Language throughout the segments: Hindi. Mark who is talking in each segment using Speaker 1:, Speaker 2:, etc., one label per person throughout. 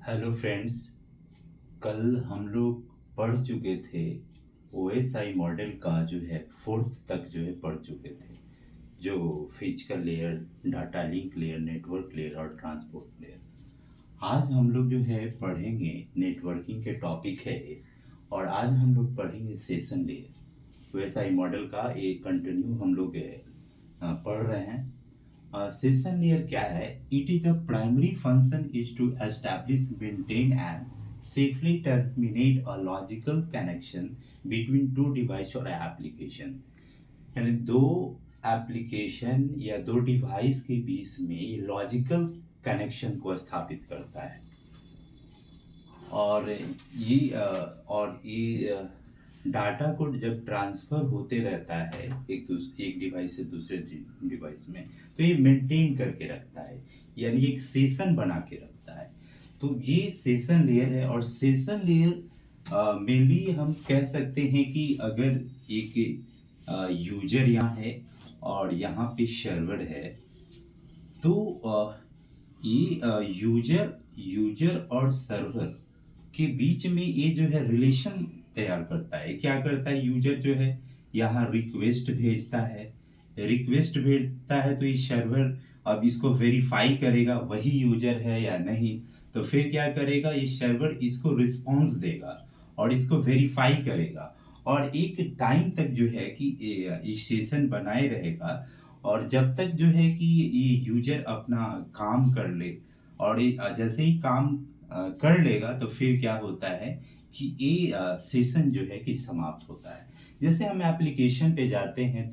Speaker 1: Hello friends. कल हम लोग पढ़ चुके थे ओएसआई मॉडल का जो है फोर्थ तक जो है पढ़ चुके थे, जो physical layer, data link layer, network layer और ट्रांसपोर्ट लेयर। आज हम लोग जो है पढ़ेंगे नेटवर्किंग के टॉपिक है ये, और आज हम लोग पढ़ेंगे सेशन लेयर। ओएसआई मॉडल का एक कंटिन्यू हम लोग पढ़ रहे हैं। सेशन लेयर क्या है? It is the primary function is to establish, maintain and safely terminate a logical connection between two device और एप्लीकेशन। यानी दो एप्लीकेशन या दो डिवाइस के बीच में ये लॉजिकल कनेक्शन को स्थापित करता है। और ये डाटा को जब ट्रांसफर होते रहता है एक डिवाइस से दूसरे डिवाइस में, तो ये मेंटेन करके रखता है, यानी एक सेशन बना के रखता है। तो ये सेशन लेयर है। और सेशन लेयर मेनली हम कह सकते हैं कि अगर एक यूजर यहाँ है और यहाँ पे सर्वर है, तो ये यूजर यूजर और सर्वर के बीच में ये जो है रिलेशन तैयार करता है। क्या करता है? यूजर जो है यहाँ रिक्वेस्ट भेजता है, तो ये सर्वर अब इसको वेरीफाई करेगा वही यूजर है या नहीं। तो फिर क्या करेगा? ये सर्वर इसको रिस्पॉन्स देगा और इसको वेरीफाई करेगा, और एक टाइम तक जो है कि ये सेशन बनाए रहेगा। और जब तक जो है कि ये यूजर अपना काम कर ले, और ये जैसे ही काम कर लेगा, तो फिर क्या होता है कि ये सेशन जो है कि समाप्त होता है। जैसे हम एप्लीकेशन पे जाते हैं,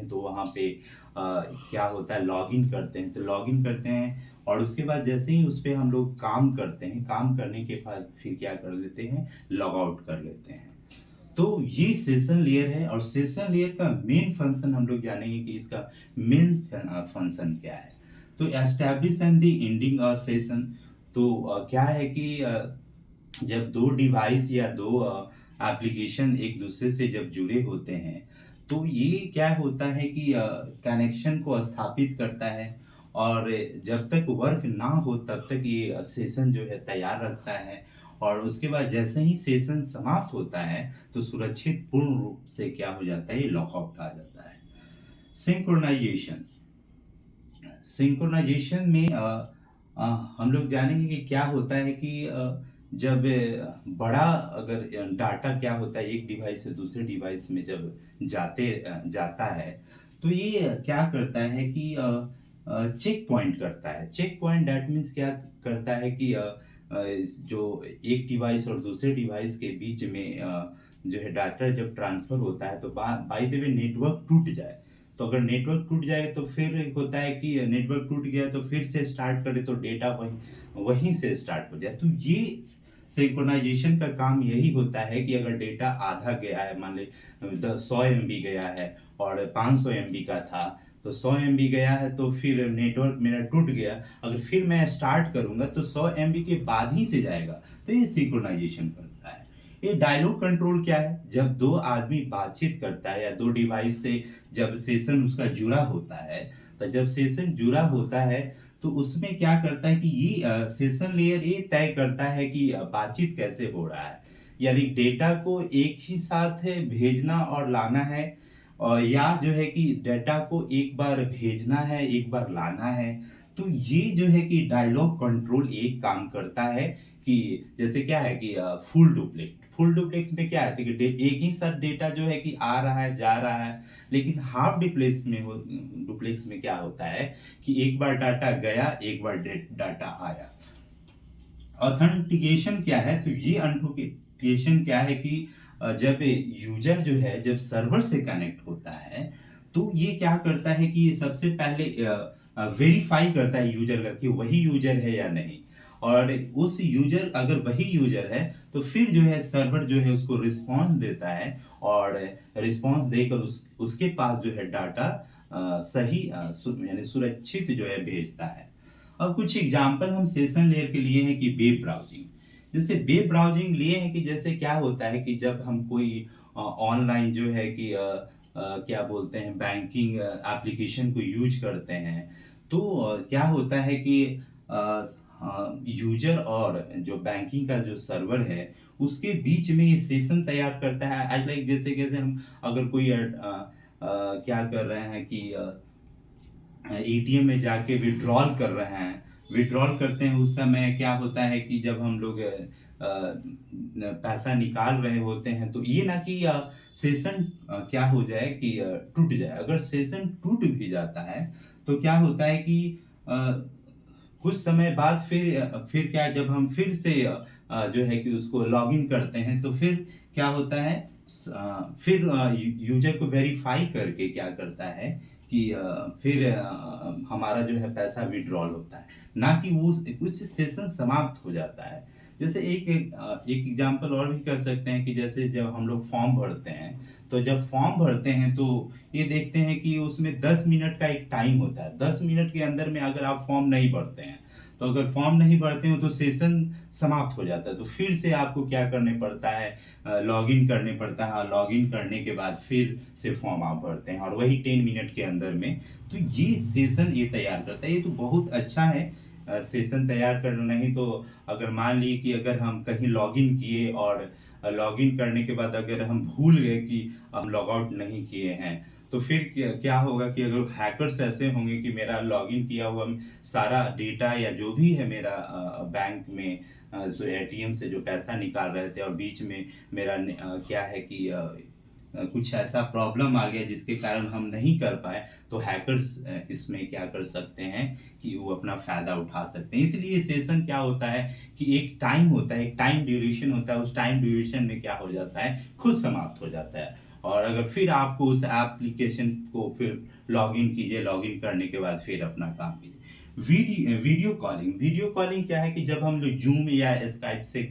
Speaker 1: तो वहाँ पे क्या होता है, लॉगिन करते हैं। तो लॉगिन करते हैं और उसके बाद जैसे ही उस पे हम लोग काम करते हैं, काम करने के बाद फिर क्या कर लेते हैं, लॉग आउट कर लेते हैं। तो ये सेशन लेयर है। और सेशन लेयर का मेन फंक्शन हम लोग जानेंगे कि इसका मेन फंक्शन क्या है। तो establish and the ending of session. तो क्या है कि जब दो डिवाइस या दो एप्लीकेशन एक दूसरे से जब जुड़े होते हैं, तो ये क्या होता है कि कनेक्शन को स्थापित करता है। और जब तक वर्क ना हो तब तक ये सेशन जो है तैयार रखता है। और उसके बाद जैसे ही सेशन समाप्त होता है, तो सुरक्षित पूर्ण रूप से क्या हो जाता है, ये लॉकआउट आ जाता है। सिंक्रोनाइजेशन। सिंक्रोनाइजेशन में हम लोग जानेंगे कि क्या होता है कि जब बड़ा अगर डाटा क्या होता है, एक डिवाइस से दूसरे डिवाइस में जब जाता है, तो ये क्या करता है कि चेक पॉइंट करता है। चेक पॉइंट दैट मीन्स क्या करता है कि जो एक डिवाइस और दूसरे डिवाइस के बीच में जो है डाटा जब ट्रांसफर होता है, तो बाय द वे नेटवर्क टूट जाए। तो अगर नेटवर्क टूट जाए तो फिर होता है कि नेटवर्क टूट गया तो फिर से स्टार्ट करे तो डेटा वहीं से स्टार्ट हो जाए। तो ये सिंक्रोनाइजेशन का काम यही होता है कि अगर डेटा आधा गया है, मान ले 100 MB गया है और 500 MB का था, तो 100 MB गया है, तो फिर नेटवर्क मेरा टूट गया, अगर फिर मैं स्टार्ट करूंगा तो 100 MB के बाद ही से जाएगा। तो ये सिंक्रोनाइजेशन करता है। ये डायलॉग कंट्रोल क्या है? जब दो आदमी बातचीत करता है या दो डिवाइस से जब सेशन उसका जुड़ा होता है, तो जब सेशन जुड़ा होता है, तो उसमें क्या करता है कि ये सेशन लेयर ये तय करता है कि बातचीत कैसे हो रहा है। यानी डेटा को एक ही साथ भेजना और लाना है, और या जो है कि डेटा को एक बार भेजना है, एक बार लाना है। तो ये जो है कि डायलॉग कंट्रोल एक काम करता है कि जैसे क्या है कि फुल डुप्लेक्स में क्या है कि एक ही साथ डेटा जो है कि आ रहा है, जा रहा है। लेकिन हाफ डुप्लेक्स में क्या होता है कि एक बार डाटा गया, एक बार डाटा आया। ऑथेंटिकेशन क्या है? तो ये ऑथेंटिकेशन क्या है कि जब यूजर जो है जब सर्वर से कनेक्ट होता है, तो ये क्या करता है कि ये सबसे पहले वेरीफाई करता है यूजर का कि वही यूजर है या नहीं। और उस यूजर अगर वही यूजर है, तो फिर जो है सर्वर जो है उसको रिस्पॉन्स देता है, और रिस्पॉन्स देकर उसके पास जो है डाटा सही यानी सुरक्षित जो है भेजता है। अब कुछ एग्जाम्पल हम सेशन लेयर के लिए हैं कि वेब ब्राउजिंग। जैसे वेब ब्राउजिंग लिए हैं कि जैसे क्या होता है कि जब हम कोई ऑनलाइन जो है कि क्या बोलते हैं, बैंकिंग एप्लीकेशन को यूज करते हैं, तो क्या होता है कि यूजर और जो बैंकिंग का जो सर्वर है उसके बीच में ये सेशन तैयार करता है। आज लाइक जैसे कैसे हम अगर कोई क्या कर रहे हैं कि एटीएम में जाके विड्रॉल कर रहे हैं, विड्रॉल करते हैं उस समय क्या होता है कि जब हम लोग पैसा निकाल रहे होते हैं तो ये ना कि सेशन क्या हो जाए कि टूट जाए। अगर सेशन टूट भी जाता है तो क्या होता है कि अ, कुछ समय बाद फिर क्या जब हम फिर से जो है कि उसको लॉगिन करते हैं तो फिर क्या होता है फिर यूजर को वेरीफाई करके क्या करता है कि फिर हमारा जो है पैसा विड्रॉल होता है, ना कि वो कुछ सेशन समाप्त हो जाता है। जैसे एक एग्जांपल और भी कर सकते हैं कि जैसे जब हम लोग फॉर्म भरते हैं तो जब फॉर्म भरते हैं तो ये देखते हैं कि उसमें 10 मिनट का एक टाइम होता है। 10 मिनट के अंदर में अगर आप फॉर्म नहीं भरते हैं तो अगर फॉर्म नहीं भरते हो तो सेशन समाप्त हो जाता है। तो फिर से आपको क्या करने पड़ता है, लॉगिन करने पड़ता है। लॉगिन करने के बाद फिर से फॉर्म आप भरते हैं और वही 10 मिनट के अंदर में। तो ये सेशन ये तैयार करता है, ये तो बहुत अच्छा है सेशन तैयार करना। नहीं तो अगर मान ली कि अगर हम कहीं लॉगिन किए और लॉगिन करने के बाद अगर हम भूल गए कि हम लॉग आउट नहीं किए हैं तो फिर क्या होगा कि अगर हैकर्स ऐसे होंगे कि मेरा लॉगिन किया हुआ सारा डेटा या जो भी है मेरा बैंक में जो एटीएम से जो पैसा निकाल रहे थे और बीच में मेरा क्या है कि कुछ ऐसा प्रॉब्लम आ गया जिसके कारण हम नहीं कर पाए तो हैकर्स इसमें क्या कर सकते हैं कि वो अपना फायदा उठा सकते हैं। इसलिए सेशन क्या होता है कि एक टाइम होता है, एक टाइम ड्यूरेशन होता है। उस टाइम ड्यूरेशन में क्या हो जाता है, खुद समाप्त हो जाता है। और अगर फिर आपको उस एप्लीकेशन को फिर लॉगिन कीजिए, लॉगिन करने के बाद फिर अपना काम कीजिए। वीडियो कॉलिंग क्या है कि जब हम लोग जूम या स्काइप से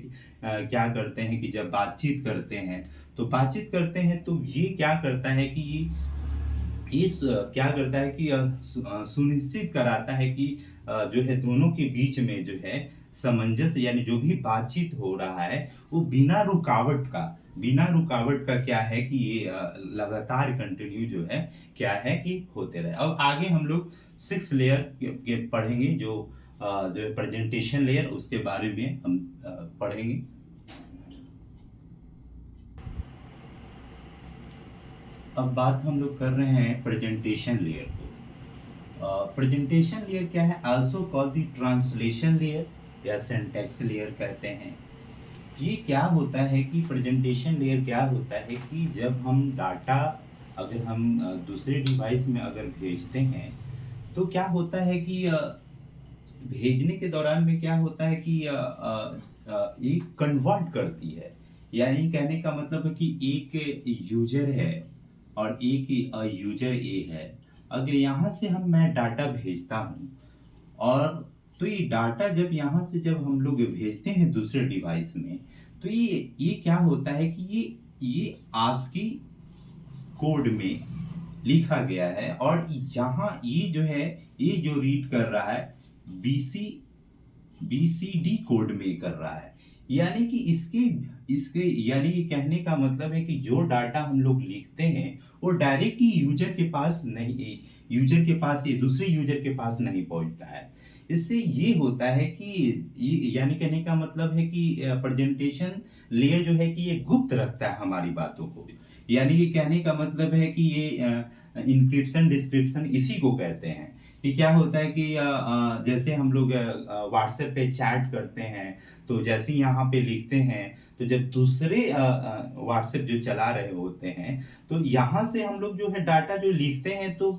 Speaker 1: क्या करते हैं कि जब बातचीत करते हैं तो ये क्या करता है कि क्या करता है कि सुनिश्चित कराता है कि जो है दोनों के बीच में जो है सामंजस्य, यानी जो भी बातचीत हो रहा है वो बिना रुकावट का क्या है कि ये लगातार कंटिन्यू जो है क्या है कि होते रहे। अब आगे हम लोग 6 लेयर के पढ़ेंगे जो है प्रेजेंटेशन लेयर, उसके बारे में हम पढ़ेंगे। अब बात हम लोग कर रहे हैं प्रेजेंटेशन लेयर को। प्रेजेंटेशन लेयर क्या है, also called the translation layer या सिंटैक्स लेयर कहते हैं। ये क्या होता है कि प्रेजेंटेशन लेयर क्या होता है कि जब हम डाटा अगर हम दूसरे डिवाइस में अगर भेजते हैं तो क्या होता है कि भेजने के दौरान में क्या होता है कि ये कन्वर्ट करती है। यानी कहने का मतलब है कि एक यूजर है और एक यूजर ए है। अगर यहाँ से मैं डाटा भेजता हूँ और तो ये डाटा जब यहाँ से जब हम लोग भेजते हैं दूसरे डिवाइस में तो ये क्या होता है कि ये आस्की कोड में लिखा गया है और यहाँ ये जो है ये जो रीड कर रहा है बीसी बीसीडी कोड में कर रहा है। यानी कि इसके इसके यानी कि कहने का मतलब है कि जो डाटा हम लोग लिखते हैं वो डायरेक्ट ही यूजर के पास ये दूसरे यूजर के पास नहीं पहुंचता है। इससे ये होता है कि यानी कहने का मतलब है कि प्रेजेंटेशन लेयर जो है कि ये गुप्त रखता है हमारी बातों को। यानी कि कहने का मतलब है कि ये इंक्रिप्शन डिस्क्रिप्शन इसी को कहते हैं कि क्या होता है कि जैसे हम लोग व्हाट्सएप पे चैट करते हैं तो जैसे ही यहाँ पे लिखते हैं तो जब दूसरे व्हाट्सएप जो चला रहे होते हैं तो यहाँ से हम लोग जो है डाटा जो लिखते हैं तो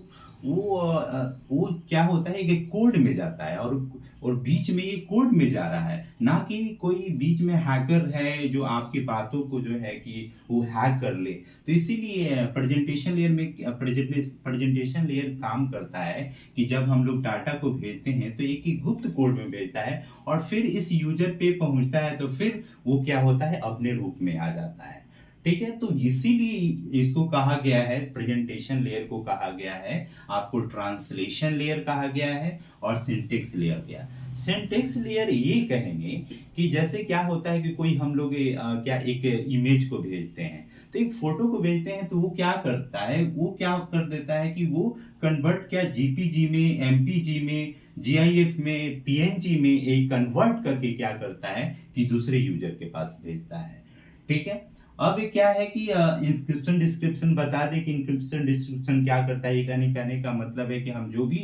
Speaker 1: वो क्या होता है कि कोड में जाता है और बीच में ये कोड में जा रहा है, ना कि कोई बीच में हैकर है जो आपकी बातों को जो है कि वो हैक कर ले। तो इसीलिए प्रेजेंटेशन लेयर में प्रेजेंटेशन लेयर काम करता है कि जब हम लोग डाटा को भेजते हैं तो एक गुप्त कोड में भेजता है और फिर इस यूजर पे पहुंचता है तो फिर वो क्या होता है अपने रूप में आ जाता है। ठीक है, तो इसीलिए इसको कहा गया है, प्रेजेंटेशन लेयर को कहा गया है, आपको ट्रांसलेशन लेयर कहा गया है और सिंटेक्स लेयर गया। सिंटेक्स लेयर ये कहेंगे कि जैसे क्या होता है कि कोई हम लोग क्या एक इमेज को भेजते हैं, तो एक फोटो को भेजते हैं, तो वो क्या करता है, वो क्या कर देता है कि वो कन्वर्ट क्या जीपीजी में, एमपीजी में, जीआईएफ में, पीएनजी में एक कन्वर्ट करके क्या करता है कि दूसरे यूजर के पास भेजता है। ठीक है, अब ये क्या है कि इंस्क्रिप्शन डिस्क्रिप्शन बता दें कि इंक्रिप्शन डिस्क्रिप्शन क्या करता है। ये कहने का मतलब है कि हम जो भी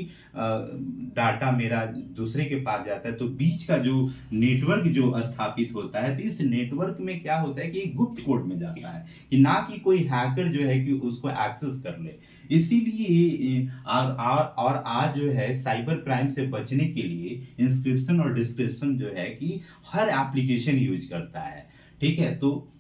Speaker 1: डाटा मेरा दूसरे के पास जाता है, तो बीच का जो नेटवर्क जो स्थापित होता है, तो इस नेटवर्क में क्या होता है कि एक गुप्त कोड में जाता है, कि ना कि कोई हैकर जो है कि उसको एक्सेस कर ले। इसीलिए और आज जो है साइबर क्राइम से बचने के लिए इंस्क्रिप्शन और डिस्क्रिप्शन जो है कि हर एप्लीकेशन यूज करता है। ठीक है, तो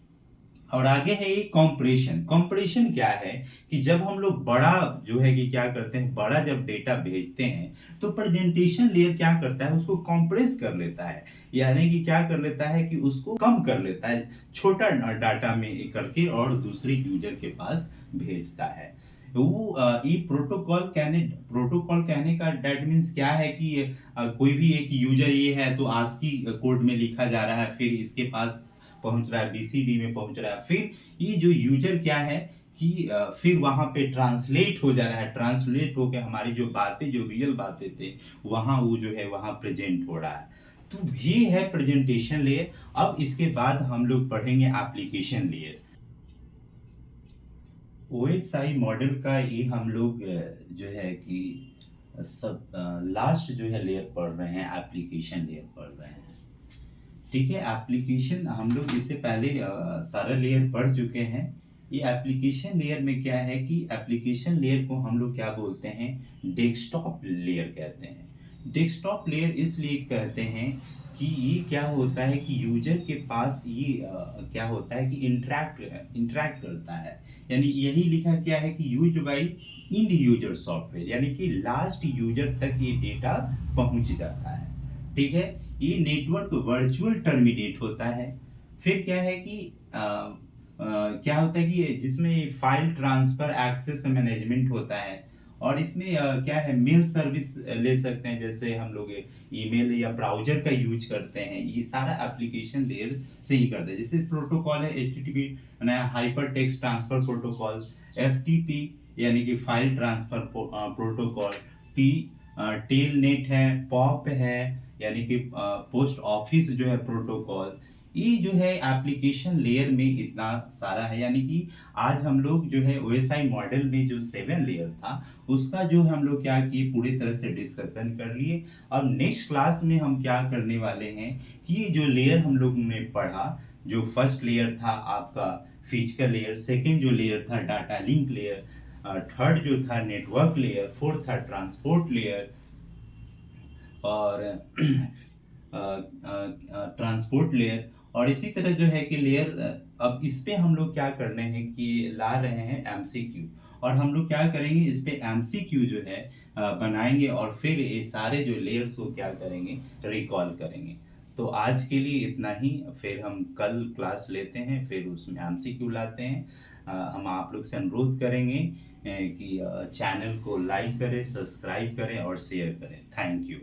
Speaker 1: और आगे है ये कॉम्प्रेशन। कॉम्प्रेशन क्या है कि जब हम लोग बड़ा जो है कि क्या करते हैं, बड़ा जब डेटा भेजते हैं, तो प्रेजेंटेशन लेयर क्या करता है, उसको कॉम्प्रेस कर लेता है, यानी कि क्या कर लेता है कि उसको कम कर लेता है, छोटा डाटा में करके और दूसरे यूजर के पास भेजता है। वो ये प्रोटोकॉल कहने का डेट मीन्स क्या है कि कोई भी एक यूजर ये है तो आस्की कोड में लिखा जा रहा है, फिर इसके पास पहुंच रहा है, बीसीडी में पहुंच रहा है, फिर ये जो यूजर क्या है कि फिर वहां पे ट्रांसलेट हो जा रहा है, ट्रांसलेट होकर हमारी जो बातें, जो रियल बातें थे, वहां वो जो है वहां प्रेजेंट हो रहा है। तो ये है प्रेजेंटेशन लेयर। अब इसके बाद हम लोग पढ़ेंगे एप्लीकेशन लेयर। ओएसआई मॉडल का ये हम लोग जो है कि सब लास्ट जो है लेयर पढ़ रहे हैं, एप्लीकेशन लेयर पढ़ रहे हैं। ठीक है, एप्लीकेशन हम लोग इससे पहले सारा लेयर पढ़ चुके हैं। ये एप्लीकेशन लेयर में क्या है कि एप्लीकेशन लेयर को हम लोग क्या बोलते हैं, डेस्कटॉप लेयर कहते हैं। डेस्कटॉप लेयर इसलिए कहते हैं कि ये क्या होता है कि यूजर के पास ये क्या होता है कि इंटरैक्ट करता है, यानी यही लिखा क्या है कि used by end user software, यानी कि लास्ट यूजर तक ये डेटा पहुंच जाता है। ठीक है, ये नेटवर्क वर्चुअल टर्मिनेट होता है। फिर क्या है कि क्या होता है कि जिसमें फाइल ट्रांसफर एक्सेस मैनेजमेंट होता है, और इसमें क्या है, मेल सर्विस ले सकते हैं, जैसे हम लोग ईमेल या ब्राउजर का यूज करते हैं, ये सारा एप्लीकेशन लेयर से ही करते हैं। जैसे प्रोटोकॉल है HTTP hyper text transfer protocol, FTP यानी कि file transfer protocol, T telnet है, पॉप है यानी कि पोस्ट ऑफिस जो है प्रोटोकॉल। ये जो है एप्लीकेशन लेयर में इतना सारा है, यानी कि आज हम लोग जो है ओएसआई मॉडल में जो 7 लेयर था, उसका जो हम लोग क्या किए, पूरी तरह से डिस्कशन कर लिए। अब नेक्स्ट क्लास में हम क्या करने वाले हैं कि ये जो लेयर हम लोग ने पढ़ा, जो फर्स्ट लेयर था आपका फिजिकल लेयर, सेकेंड जो लेयर था डाटा लिंक लेयर, थर्ड जो था नेटवर्क लेयर, फोर्थ था ट्रांसपोर्ट लेयर और ट्रांसपोर्ट लेयर, और इसी तरह जो है कि लेयर, अब इस पे हम लोग क्या कर रहे हैं कि ला रहे हैं एमसीक्यू, और हम लोग क्या करेंगे, इस पे एमसीक्यू जो है बनाएंगे, और फिर ये सारे जो लेयर्स को क्या करेंगे, रिकॉल करेंगे। तो आज के लिए इतना ही, फिर हम कल क्लास लेते हैं, फिर उसमें एमसीक्यू लाते हैं। हम आप लोग से अनुरोध करेंगे कि चैनल को लाइक करें, सब्सक्राइब करें और शेयर करें। Thank you.